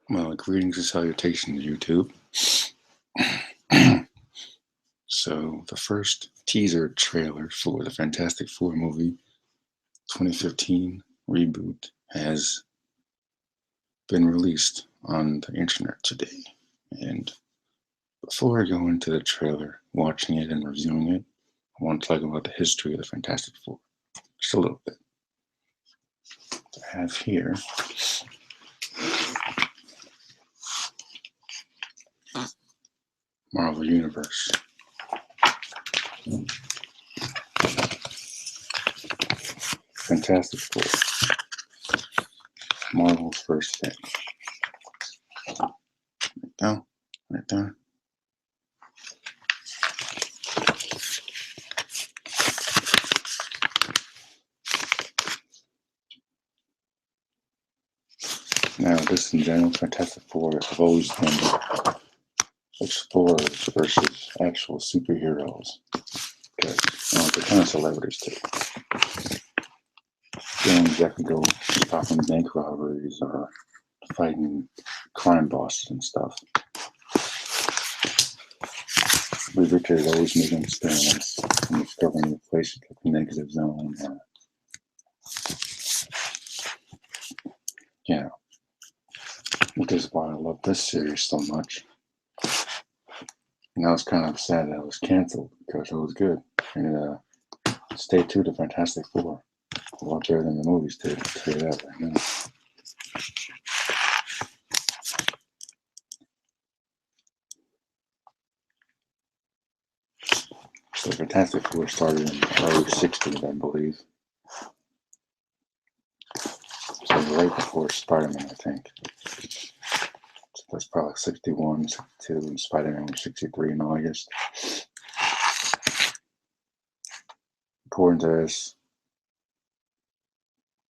Well, greetings and salutations, YouTube. So, the first teaser trailer for the Fantastic Four movie 2015 reboot has been released on the internet today. And before I go into the trailer, watching it and reviewing it, I want to talk about the history of the Fantastic Four just a little bit. I have here Marvel Universe. Fantastic Four, Marvel's first thing. Right there. Now, this in general, Fantastic Four have always been explorers versus actual superheroes. Because they're kind of celebrities too. They don't exactly go stopping bank robberies or fighting crime bosses and stuff. Reed Richards is always making experiments and discovering new places like the negative zone. Which is why I love this series so much. And I was kind of sad that it was canceled because it was good. And stay true to Fantastic Four. A lot better than the movies did, I'll tell you that right now. So Fantastic Four started in the early 60s, I believe. So right before Spider-Man, I think. So that's probably 61, 62, and Spider-Man was 63 in August. According to this,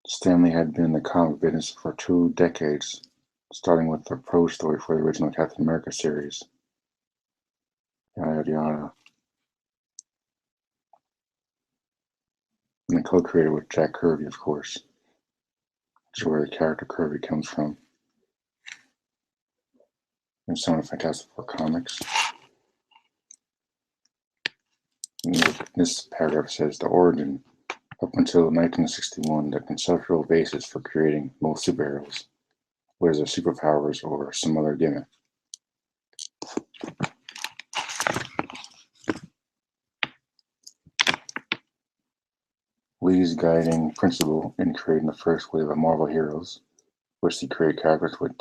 Stan Lee had been in the comic business for 2 decades, starting with the prose story for the original Captain America series. Yada yada. And co-creator with Jack Kirby, of course, which is where the character Kirby comes from in some of the Fantastic Four comics. And this paragraph says the origin, up until 1961, the conceptual basis for creating most superheroes, whether they're superpowers or some other gimmick. Lee's guiding principle in creating the first wave of Marvel heroes was to create characters with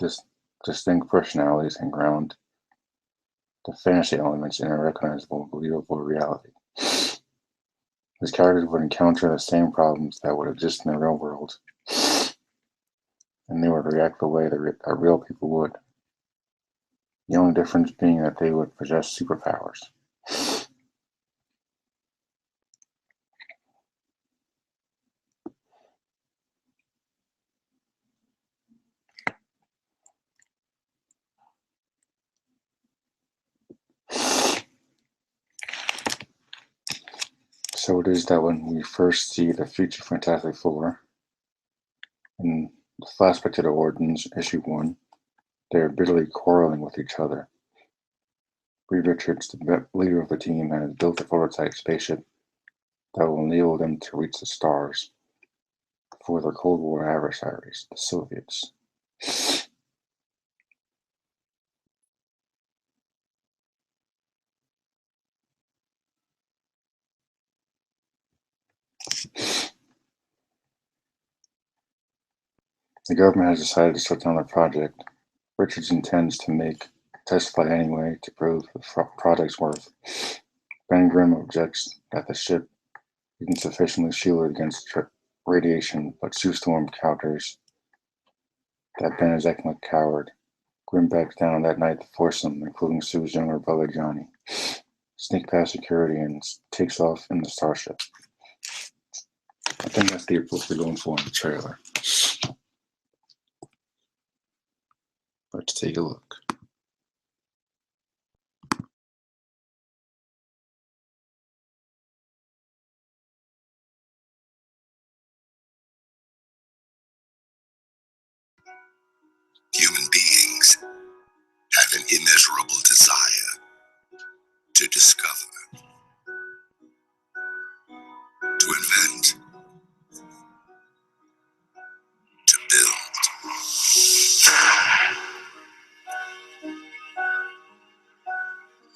distinct personalities and ground the fantasy elements in a recognizable, believable reality. His characters would encounter the same problems that would exist in the real world, and they would react the way that real people would. The only difference being that they would possess superpowers. So it is that when we first see the future Fantastic Four, in the flashback to the Origins, issue 1, they are bitterly quarreling with each other. Reed Richards, the leader of the team, has built a prototype spaceship that will enable them to reach the stars for their Cold War adversaries, the Soviets. The government has decided to shut down the project. Richards intends to make a test flight anyway to prove the project's worth. Ben Grimm objects that the ship isn't sufficiently shielded against radiation, but Sue Storm counters that Ben is acting like a coward. Grimm backs down that night to force them, including Sue's younger brother Johnny, sneak past security and takes off in the starship. I think that's the approach we're going for in the trailer. Let's take a look. immeasurable desire to discover, to invent, to build.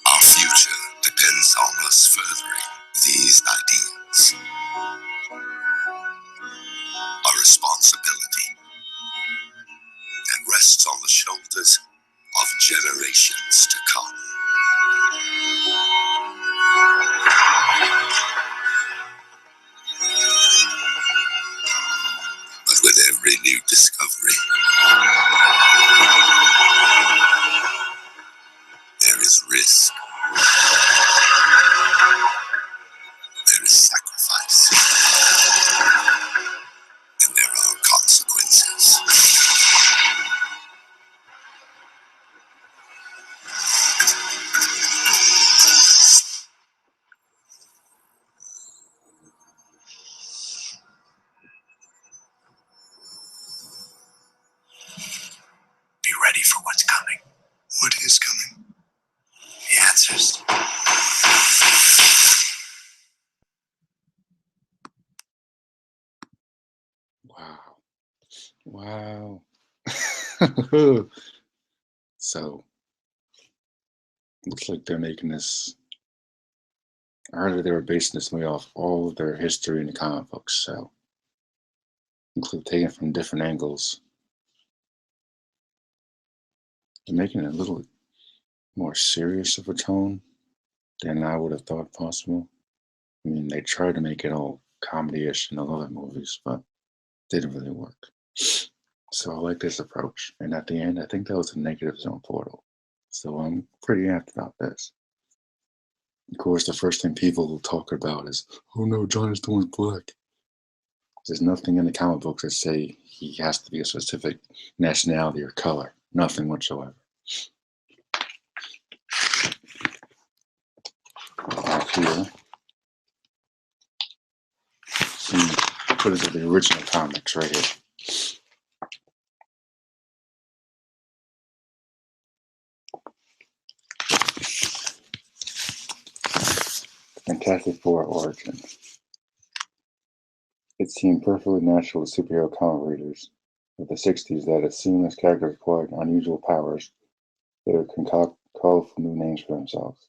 Our future depends on us furthering these ideals. Our responsibility and rests on the shoulders of generations to come. But with every new discovery, there is risk, there is sacrifice, and there are consequences. Be ready for what's coming. What is coming? The answers. Wow. So, looks like they're making this. I heard that they were basing this movie off all of their history in the comic books, so include taken from different angles. They're making it a little more serious of a tone than I would have thought possible. I mean, they tried to make it all comedy-ish in the other movies, but didn't really work. So I like this approach. And at the end, I think that was a negative zone portal. So I'm pretty amped about this. Of course, the first thing people will talk about is, oh no, Johnny Storm's black. There's nothing in the comic books that say he has to be a specific nationality or color. Nothing whatsoever. Off here, some footage of the original comics right here. Fantastic Four origin. It seemed perfectly natural to superhero comic readers of the 60s that as soon as characters acquired unusual powers, they would concoct colorful new names for themselves,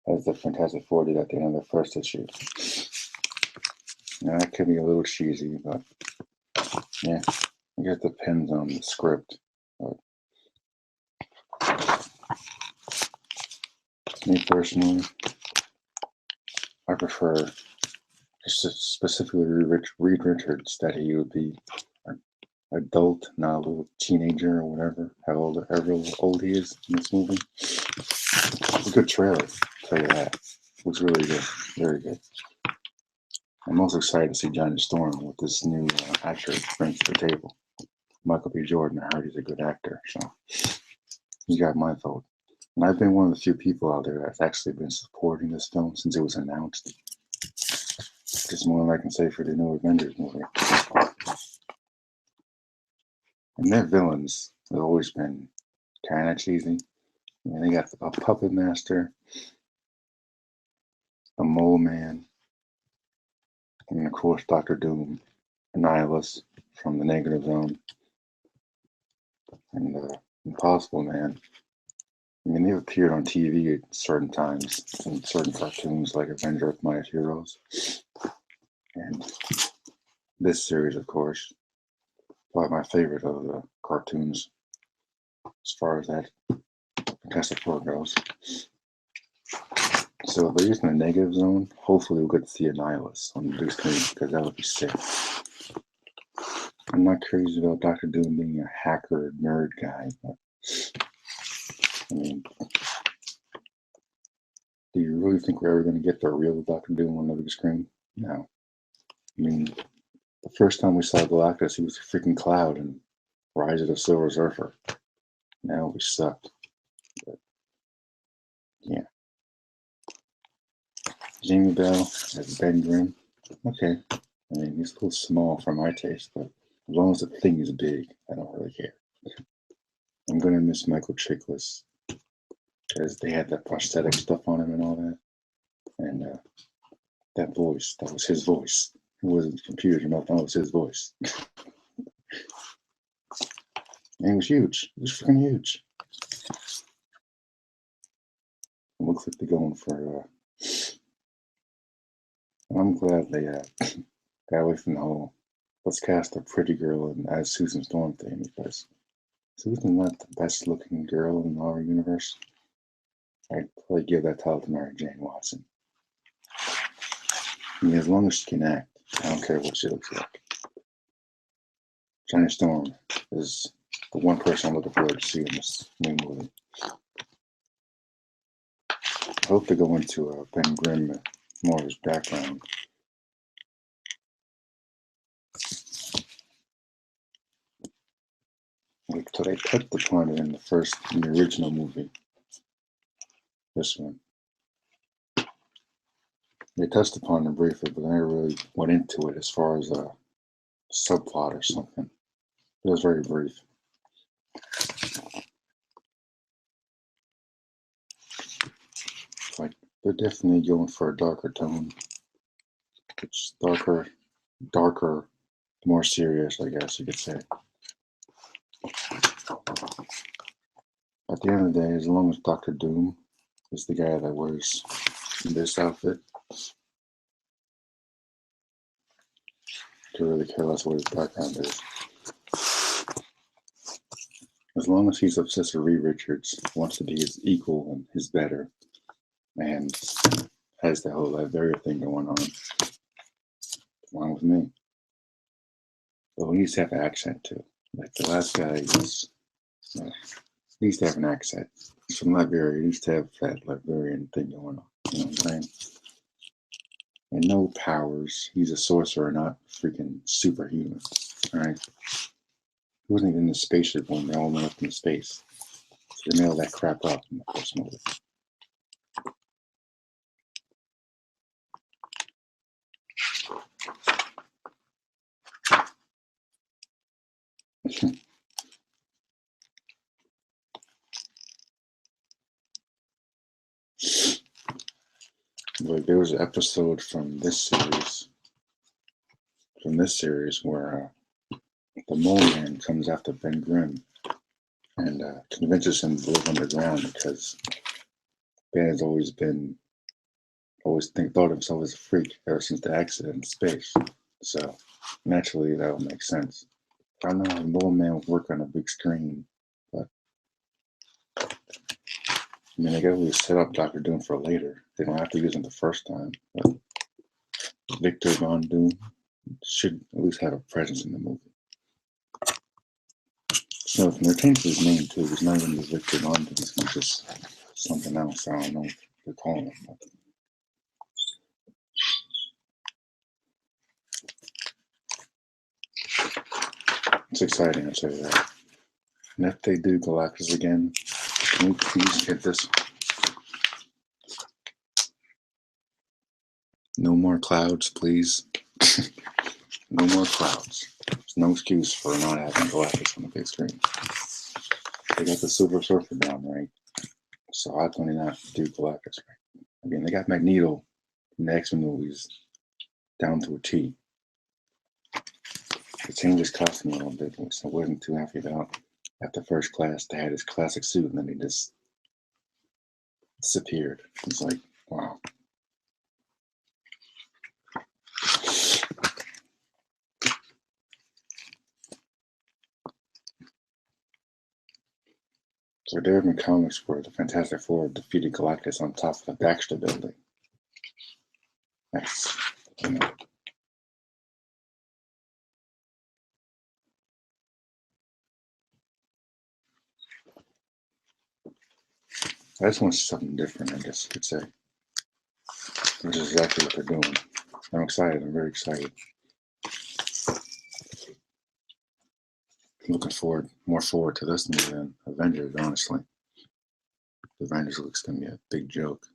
as the Fantastic Four did at the end of the first issue. Now, that could be a little cheesy, but yeah, I guess it depends on the script. But me personally, I prefer just specifically Reed Richards, that he would be an adult, not a little teenager or whatever, however old he is in this movie. It's a good trailer, I'll tell you that. It looks really good, very good. I'm also excited to see Johnny Storm with this new actor he brings to the table. Michael B. Jordan, I heard he's a good actor, so he's got my vote. And I've been one of the few people out there that's actually been supporting this film since it was announced. Just more than I can say for the new Avengers movie. And their villains have always been kind of cheesy. I mean, they got a puppet master, a mole man, and of course Doctor Doom, Annihilus from the Negative Zone, and Impossible Man. I mean, they've appeared on TV at certain times in certain cartoons like Avenger of Mighty Heroes. And this series, of course, probably my favorite of the cartoons as far as that Fantastic Four goes. So if they're using the Negative Zone, hopefully we'll get to see Annihilus on the big screen, because that would be sick. I'm not crazy about Doctor Doom being a hacker nerd guy, but I mean, do you really think we're ever going to get the real Doctor Doom on the big screen? No. I mean, the first time we saw Galactus, he was a freaking cloud in Rise of the Silver Surfer. Now we sucked. But, yeah. Jamie Bell as Ben Grimm. Okay. I mean, he's a little small for my taste, but as long as the thing is big, I don't really care. I'm gonna miss Michael Chiklis because they had that prosthetic stuff on him and all that, and that voice, that was his voice. It wasn't computer, nothing. That was his voice. And it was huge. It was freaking huge. It looks like they're going for. I'm glad they got away from the whole let's cast a pretty girl as Susan Storm thing, because Susan's not the best looking girl in our universe. I'd probably give that title to Mary Jane Watson. I mean, as long as she can act, I don't care what she looks like. Johnny Storm is the one person I'm looking forward to see in this new movie. I hope they go into Ben Grimm, more of his background. So they touched upon it in the original movie. This one. They touched upon it briefly, but they never really went into it as far as a subplot or something. It was very brief. Like, they're definitely going for a darker tone. It's darker, more serious, I guess you could say. At the end of the day, as long as Doctor Doom is the guy that wears this outfit, I could really care less what his background is. As long as he's obsessed with Reed Richards, wants to be his equal and his better, and has the whole Latveria thing going on, along with me. But he needs to have an accent too. Like the last guy needs to have an accent. He's from Latveria, he needs to have that Latverian thing going on. You know what I'm saying? And no powers. He's a sorcerer, not freaking superhuman. Alright? He wasn't even in the spaceship when they all went up into space. So they nailed that crap up in the first movie. Like there was an episode from this series where the Mole Man comes after Ben Grimm and convinces him to live underground because Ben has thought of himself as a freak ever since the accident in space. So naturally that would make sense. I don't know how Mole Man would work on a big screen, but I mean they got to set up Doctor Doom for later. They don't have to use him the first time. But Victor Von Doom should at least have a presence in the movie. So they're changing his name too. He's not even the Victor Von Doom. He's just something else. I don't know what they're calling him. But it's exciting, I'll tell you that. And if they do Galactus again, can we please get this? No more clouds, please. No more clouds. There's no excuse for not having Galactus on the big screen. They got the Silver Surfer down, right? So how can they not do Galactus, right? I mean, they got Magneto in the X-Men movies down to a T. They changed his costume a little bit, which I wasn't too happy about. After First Class, they had his classic suit, and then he just disappeared. It's like, wow. So there have been comics where the Fantastic Four defeated Galactus on top of the Baxter building. That's, you know. I just want something different, I guess you could say. Which is exactly what they're doing. I'm excited. I'm very excited. I'm looking more forward to this movie than Avengers, honestly. The Avengers looks going to be a big joke.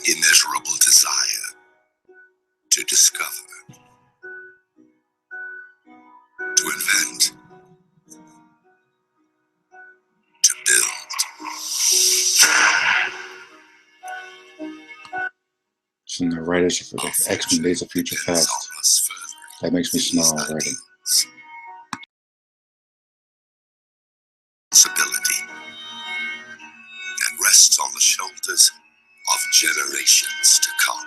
immeasurable desire to discover, to invent, to build. From the writers for the X-Men Days of Future Past. That makes me smile already. Responsibility that rests on the shoulders of generations to come.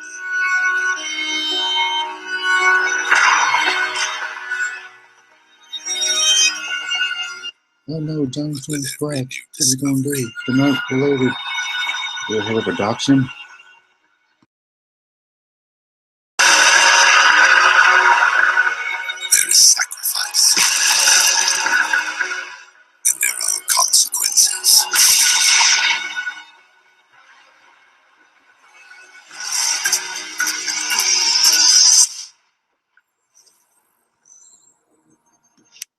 Oh no, Johnny Storm's black. What's he gonna do? They're not related. They're head of adoption? There is sacrifice, and there are consequences.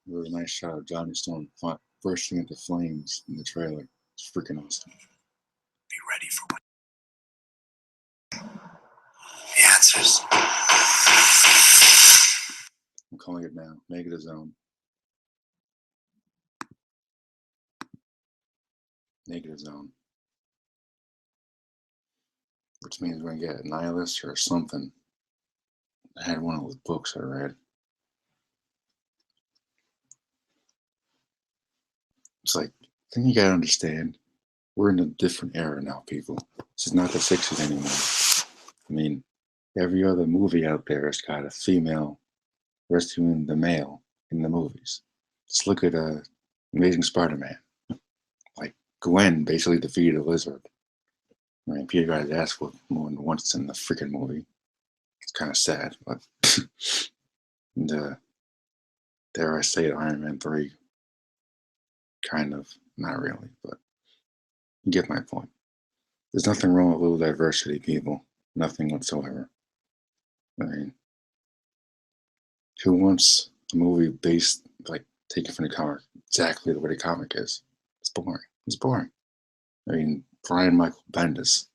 Really nice shot of Johnny Storm bursting into flames in the trailer. It's freaking awesome. Be ready for what? The answers. I'm calling it now. Negative Zone. Negative Zone. Which means we're going to get a Nihilist or something. I had one of those books I read. It's like, I think you gotta understand, we're in a different era now, people. This is not the 60s anymore. I mean, every other movie out there has got a female rescuing the male in the movies. Just look at Amazing Spider-Man. Like, Gwen basically defeated a lizard. I mean, Peter got his ass whooped more than once in the freaking movie. It's kind of sad, but and, dare I say it, Iron Man 3. Kind of, not really, but you get my point. There's nothing wrong with a little diversity, people. Nothing whatsoever. I mean, who wants a movie based, like, taken from the comic exactly the way the comic is? It's boring. It's boring. I mean, Brian Michael Bendis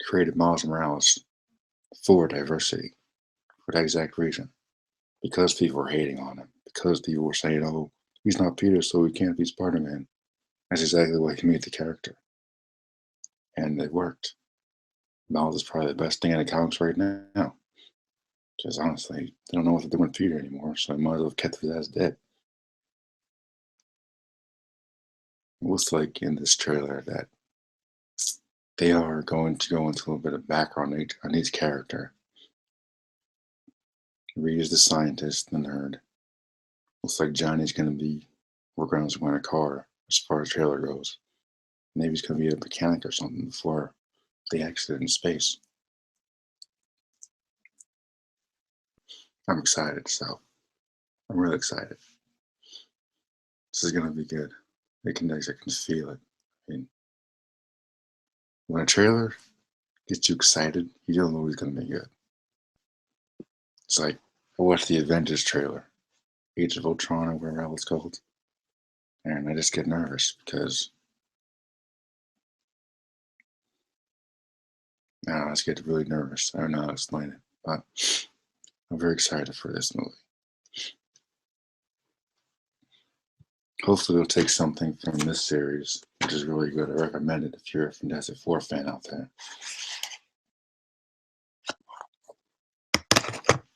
created Miles Morales for diversity, for that exact reason. Because people were hating on him. Because people were saying, oh, he's not Peter, so he can't be Spider-Man. That's exactly what he made the character. And it worked. Miles is probably the best thing in the comics right now. Because honestly, they don't know what to do with Peter anymore, so they might as well have kept his ass dead. It looks like in this trailer that they are going to go into a little bit of background on each character. Reed is the scientist, the nerd. Looks like Johnny's going to be working on some kind of car, as far as the trailer goes. Maybe he's going to be a mechanic or something before the accident in space. I'm excited, so I'm really excited. This is going to be good. I can feel it. I mean, when a trailer gets you excited, you don't know it's going to be good. It's like I watched the Avengers trailer, Age of Ultron or whatever it's called, and I just get nervous because I just get really nervous. I don't know how to explain it, but I'm very excited for this movie. Hopefully they'll take something from this series, which is really good. I recommend it if you're a Fantastic Four fan out there.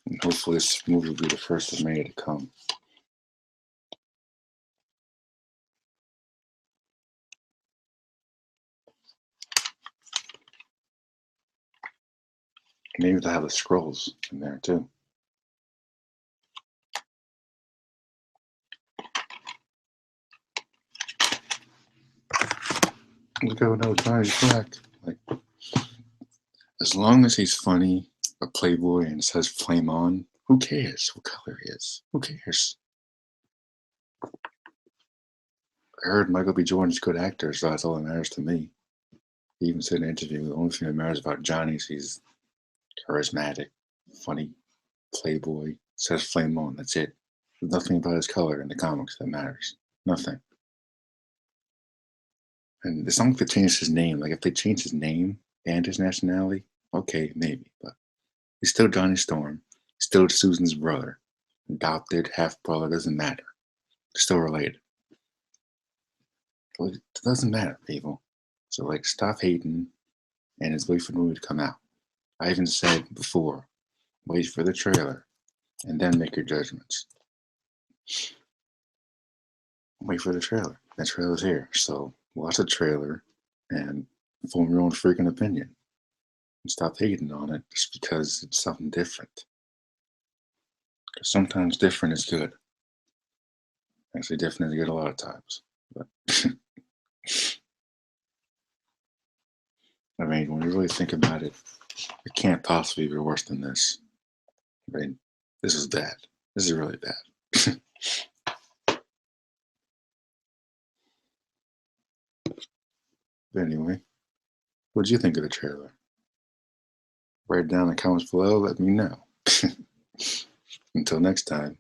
And hopefully this movie will be the first of many to come. Maybe they'll have the scrolls in there too. Look how no Johnny's black. Like, as long as he's funny, a playboy, and says "flame on," who cares what color he is? Who cares? I heard Michael B. Jordan's a good actor, so that's all that matters to me. He even said in an interview, the only thing that matters about Johnny is he's charismatic, funny, playboy, says "flame on." That's it. There's nothing about his color in the comics that matters. Nothing. And it's not like they changed his name. Like, if they changed his name and his nationality, Okay, maybe, but he's still Johnny Storm. Still Susan's brother. Adopted, half brother, doesn't matter. They're still related. But it doesn't matter, people. So, like, stop hating and just wait for the movie to come out. I even said before, wait for the trailer and then make your judgments. Wait for the trailer. That trailer's here. So, watch the trailer and form your own freaking opinion. And stop hating on it just because it's something different. Because sometimes different is good. Actually, different is good a lot of times. But I mean, when you really think about it, it can't possibly be worse than this. I mean, this is bad. This is really bad. But anyway, what did you think of the trailer? Write it down in the comments below. Let me know. Until next time.